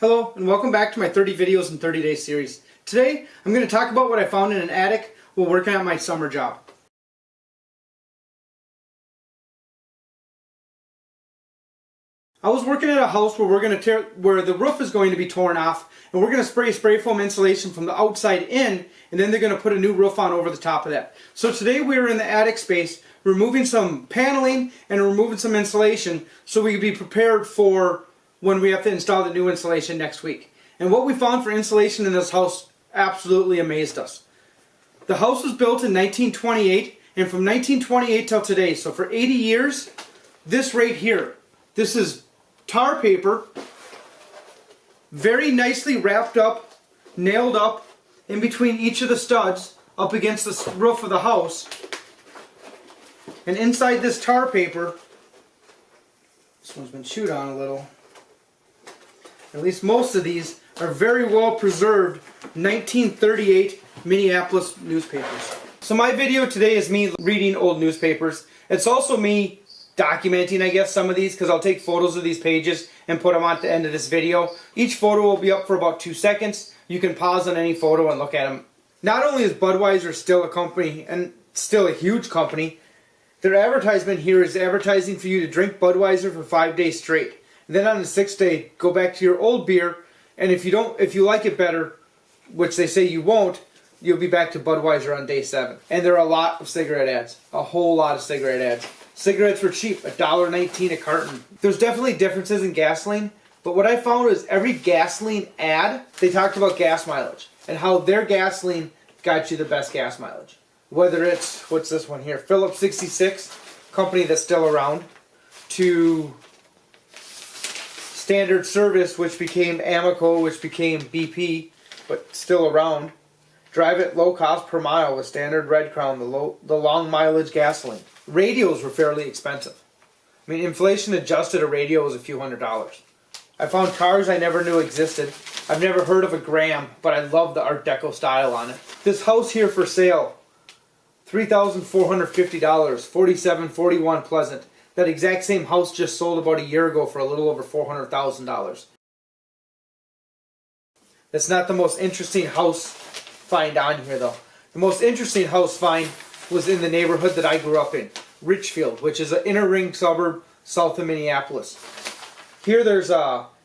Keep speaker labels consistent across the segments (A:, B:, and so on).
A: Hello and welcome back to my 30 videos in 30 days series. Today I'm going to talk about what I found in an attic while working on my summer job. I was working at a house where the roof is going to be torn off, and we're going to spray foam insulation from the outside in, and then they're going to put a new roof on over the top of that. So today we are in the attic space removing some paneling and removing some insulation so we can be prepared for when we have to install the new insulation next week. And what we found for insulation in this house absolutely amazed us. The house was built in 1928, and from 1928 till today, so for 80 years, this right here, this is tar paper, very nicely wrapped up, nailed up in between each of the studs up against the roof of the house. And inside this tar paper, this one's been chewed on a little. At least most of these are very well preserved 1938 Minneapolis newspapers. So my video today is me reading old newspapers. It's also me documenting, I guess, some of these, because I'll take photos of these pages and put them at the end of this video. Each photo will be up for about 2 seconds. You can pause on any photo and look at them. Not only is Budweiser still a company, and still a huge company, their advertisement here is advertising for you to drink Budweiser for 5 days straight. And then on the 6th day, go back to your old beer, and if you like it better, which they say you won't, you'll be back to Budweiser on day 7. And there are a lot of cigarette ads. A whole lot of cigarette ads. Cigarettes were cheap, $1.19 a carton. There's definitely differences in gasoline, but what I found is every gasoline ad, they talked about gas mileage and how their gasoline got you the best gas mileage. Whether it's, what's this one here, Phillips 66, company that's still around, to Standard Service, which became Amoco, which became BP, but still around. Drive it low cost per mile with Standard Red Crown, the long mileage gasoline. Radios were fairly expensive. I mean, inflation adjusted, a radio was a few $100s. I found cars I never knew existed. I've never heard of a Gram, but I love the Art Deco style on it. This house here for sale, $3,450, 4741 Pleasant. That exact same house just sold about a year ago for a little over $400,000. That's not the most interesting house find on here though. The most interesting house find was in the neighborhood that I grew up in, Richfield, which is an inner ring suburb south of Minneapolis. Here there's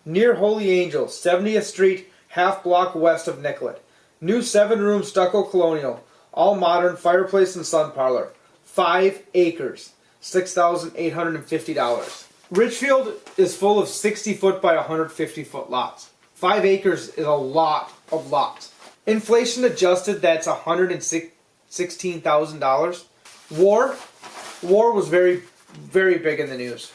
A: near Holy Angel, 70th Street, half block west of Nicollet. New 7-room stucco colonial, all modern, fireplace and sun parlor. 5 acres, $6,850. Richfield is full of 60-foot by 150-foot lots. 5 acres is a lot of lots. Inflation adjusted, that's $116,000. War was very, very big in the news.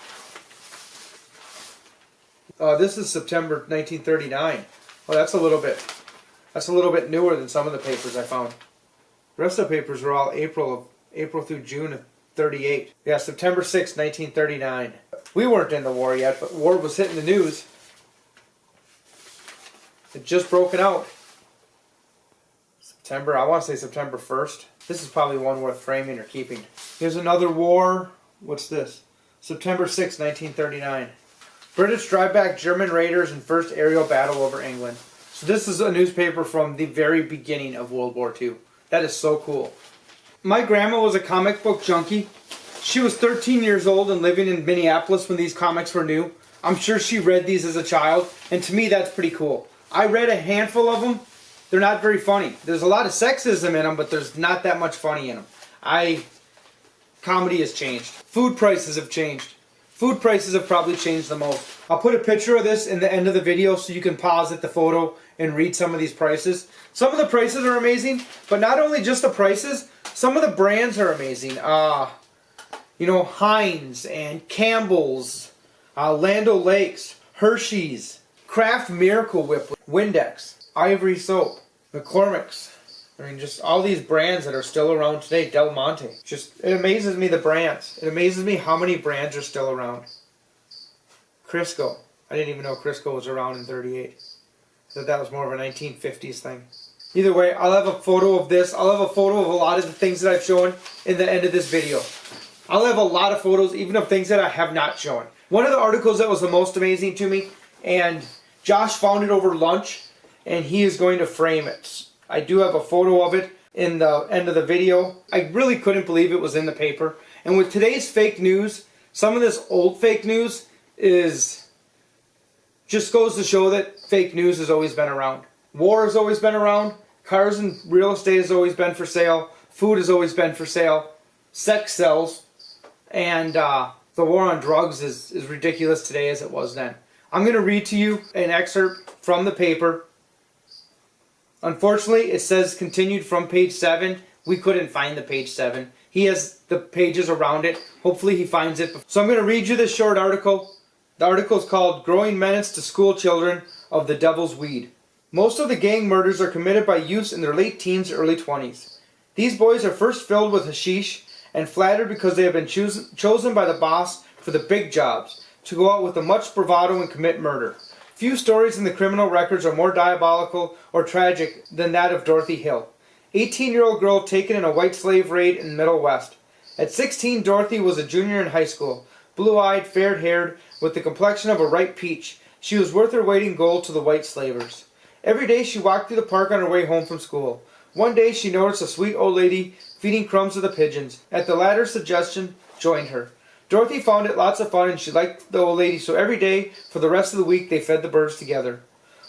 A: This is September 1939. Well, that's a little bit newer than some of the papers I found. The rest of the papers were all April through June of 38. Yeah, September 6, 1939. We weren't in the war yet, but war was hitting the news. It just broken out. I want to say September 1st. This is probably one worth framing or keeping. Here's another war. What's this? September 6, 1939. British drive back German raiders in first aerial battle over England. So this is a newspaper from the very beginning of World War II. That is so cool. My grandma was a comic book junkie. She was 13 years old and living in Minneapolis when these comics were new. I'm sure she read these as a child, and to me that's pretty cool. I read a handful of them. They're not very funny. There's a lot of sexism in them, but there's not that much funny in them. Comedy has changed. Food prices have changed. Food prices have probably changed the most. I'll put a picture of this in the end of the video so you can pause at the photo and read some of these prices. Some of the prices are amazing, but not only just the prices, some of the brands are amazing. Heinz and Campbell's, Land O'Lakes, Hershey's, Kraft Miracle Whip, Windex, Ivory Soap, McCormick's. I mean, just all these brands that are still around today. Del Monte. It amazes me, the brands. It amazes me how many brands are still around. Crisco. I didn't even know Crisco was around in 38. I thought that was more of a 1950s thing. Either way, I'll have a photo of this. I'll have a photo of a lot of the things that I've shown in the end of this video. I'll have a lot of photos, even of things that I have not shown. One of the articles that was the most amazing to me, and Josh found it over lunch, and he is going to frame it. I do have a photo of it in the end of the video. I really couldn't believe it was in the paper. And with today's fake news, some of this old fake news just goes to show that fake news has always been around. War has always been around. Cars and real estate has always been for sale. Food has always been for sale. Sex sells. And the war on drugs is ridiculous today as it was then. I'm going to read to you an excerpt from the paper. Unfortunately, it says continued from page 7. We couldn't find the page 7. He has the pages around it. Hopefully he finds it. So I'm going to read you this short article. The article is called Growing Menace to School Children of the Devil's Weed. Most of the gang murders are committed by youths in their late teens, early 20s. These boys are first filled with hashish and flattered because they have been chosen by the boss for the big jobs, to go out with a much bravado and commit murder. Few stories in the criminal records are more diabolical or tragic than that of Dorothy Hill, 18-year-old girl taken in a white slave raid in the Middle West. At 16, Dorothy was a junior in high school, blue-eyed, fair-haired, with the complexion of a ripe peach. She was worth her weight in gold to the white slavers. Every day she walked through the park on her way home from school. One day she noticed a sweet old lady feeding crumbs to the pigeons. At the latter's suggestion, joined her. Dorothy found it lots of fun and she liked the old lady, so every day for the rest of the week they fed the birds together.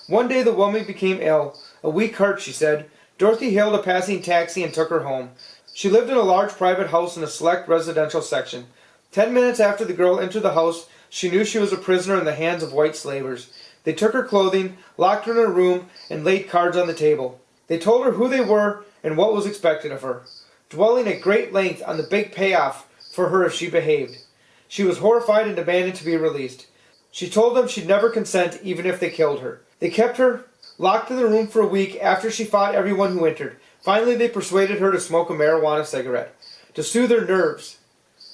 A: One day the woman became ill. A weak heart, she said. Dorothy hailed a passing taxi and took her home. She lived in a large private house in a select residential section. 10 minutes after the girl entered the house, she knew she was a prisoner in the hands of white slavers. They took her clothing, locked her in her room, and laid cards on the table. They told her who they were and what was expected of her, dwelling at great length on the big payoff for her if she behaved. She was horrified and demanded to be released. She told them she'd never consent even if they killed her. They kept her locked in the room for a week after she fought everyone who entered. Finally, they persuaded her to smoke a marijuana cigarette, to soothe her nerves.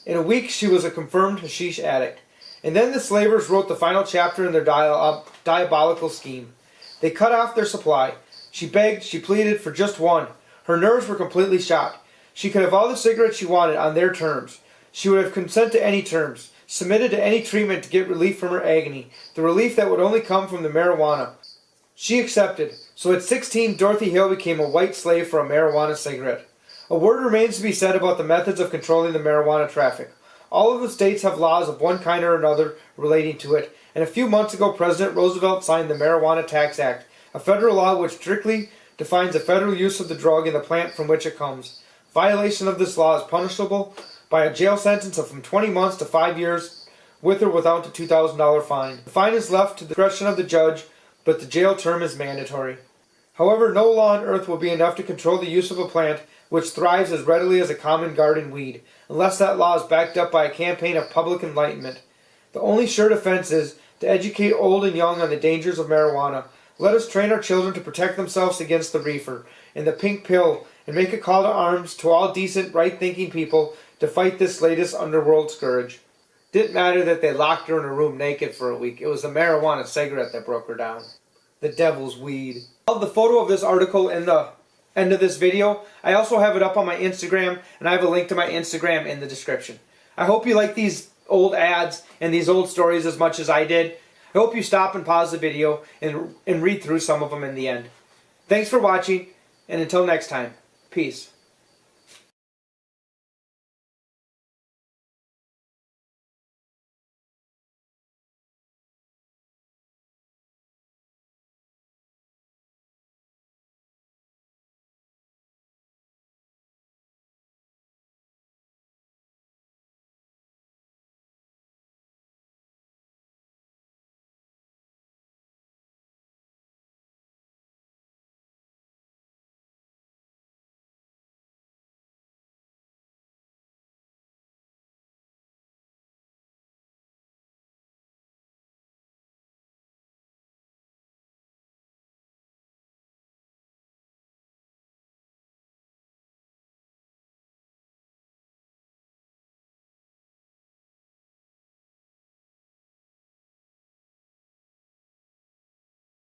A: In a week, she was a confirmed hashish addict. And then the slavers wrote the final chapter in their diabolical scheme. They cut off their supply. She begged, she pleaded for just one. Her nerves were completely shot. She could have all the cigarettes she wanted on their terms. She would have consented to any terms, submitted to any treatment to get relief from her agony, the relief that would only come from the marijuana. She accepted, so at 16, Dorothy Hill became a white slave for a marijuana cigarette. A word remains to be said about the methods of controlling the marijuana traffic. All of the states have laws of one kind or another relating to it, and a few months ago President Roosevelt signed the Marijuana Tax Act, a federal law which strictly defines the federal use of the drug and the plant from which it comes. Violation of this law is punishable by a jail sentence of from 20 months to 5 years, with or without a $2,000 fine. The fine is left to the discretion of the judge, but the jail term is mandatory. However, no law on earth will be enough to control the use of a plant which thrives as readily as a common garden weed, unless that law is backed up by a campaign of public enlightenment. The only sure defense is to educate old and young on the dangers of marijuana. Let us train our children to protect themselves against the reefer and the pink pill, and make a call to arms to all decent, right-thinking people to fight this latest underworld scourge. Didn't matter that they locked her in a room naked for a week. It was the marijuana cigarette that broke her down. The devil's weed. I'll have the photo of this article in the end of this video. I also have it up on my Instagram, and I have a link to my Instagram in the description. I hope you like these old ads and these old stories as much as I did. I hope you stop and pause the video and read through some of them in the end. Thanks for watching, and until next time, peace.